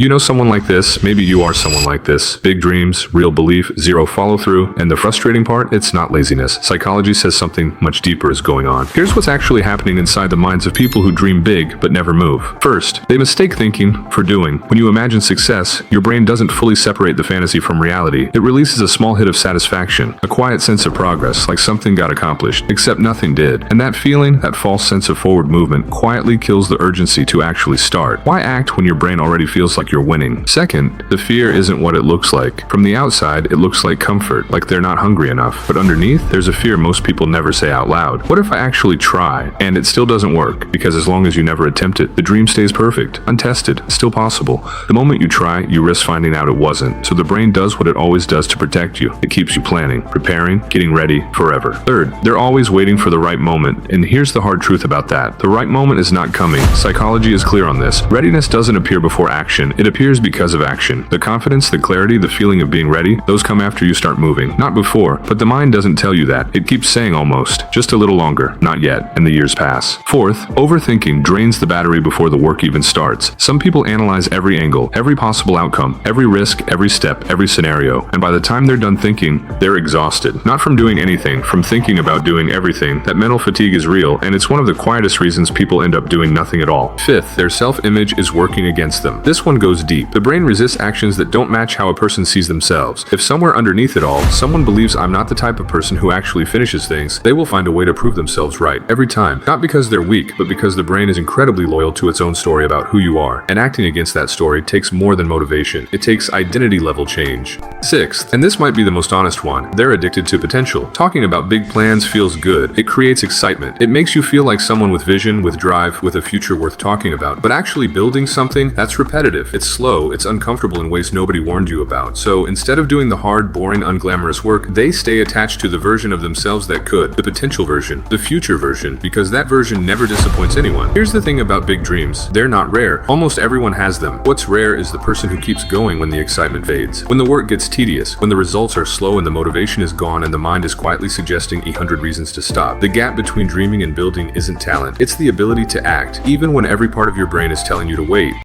You know someone like this, maybe you are someone like this. Big dreams, real belief, zero follow-through, and the frustrating part, it's not laziness. Psychology says something much deeper is going on. Here's what's actually happening inside the minds of people who dream big but never move. First, they mistake thinking for doing. When you imagine success, your brain doesn't fully separate the fantasy from reality. It releases a small hit of satisfaction, a quiet sense of progress, like something got accomplished, except nothing did. And that feeling, that false sense of forward movement, quietly kills the urgency to actually start. Why act when your brain already feels like you're winning? Second, the fear isn't what it looks like. From the outside, it looks like comfort, like they're not hungry enough. But underneath, there's a fear most people never say out loud. What if I actually try, and it still doesn't work? Because as long as you never attempt it, the dream stays perfect, untested, still possible. The moment you try, you risk finding out it wasn't. So the brain does what it always does to protect you. It keeps you planning, preparing, getting ready forever. Third, they're always waiting for the right moment. And here's the hard truth about that. The right moment is not coming. Psychology is clear on this. Readiness doesn't appear before action. It appears because of action. The confidence, the clarity, the feeling of being ready, those come after you start moving. Not before, but the mind doesn't tell you that. It keeps saying almost, just a little longer, not yet, and the years pass. Fourth, overthinking drains the battery before the work even starts. Some people analyze every angle, every possible outcome, every risk, every step, every scenario, and by the time they're done thinking, they're exhausted. Not from doing anything, from thinking about doing everything. That mental fatigue is real, and it's one of the quietest reasons people end up doing nothing at all. Fifth, their self-image is working against them. This one goes deep. The brain resists actions that don't match how a person sees themselves. If somewhere underneath it all, someone believes I'm not the type of person who actually finishes things, they will find a way to prove themselves right every time. Not because they're weak, but because the brain is incredibly loyal to its own story about who you are. And acting against that story takes more than motivation. It takes identity level change. Sixth, and this might be the most honest one, they're addicted to potential. Talking about big plans feels good. It creates excitement. It makes you feel like someone with vision, with drive, with a future worth talking about. But actually building something, that's repetitive. It's slow, it's uncomfortable in ways nobody warned you about. So instead of doing the hard, boring, unglamorous work, they stay attached to the version of themselves that could, the potential version, the future version, because that version never disappoints anyone. Here's the thing about big dreams. They're not rare. Almost everyone has them. What's rare is the person who keeps going when the excitement fades. When the work gets tedious, when the results are slow and the motivation is gone and the mind is quietly suggesting 100 reasons to stop. The gap between dreaming and building isn't talent. It's the ability to act, even when every part of your brain is telling you to wait.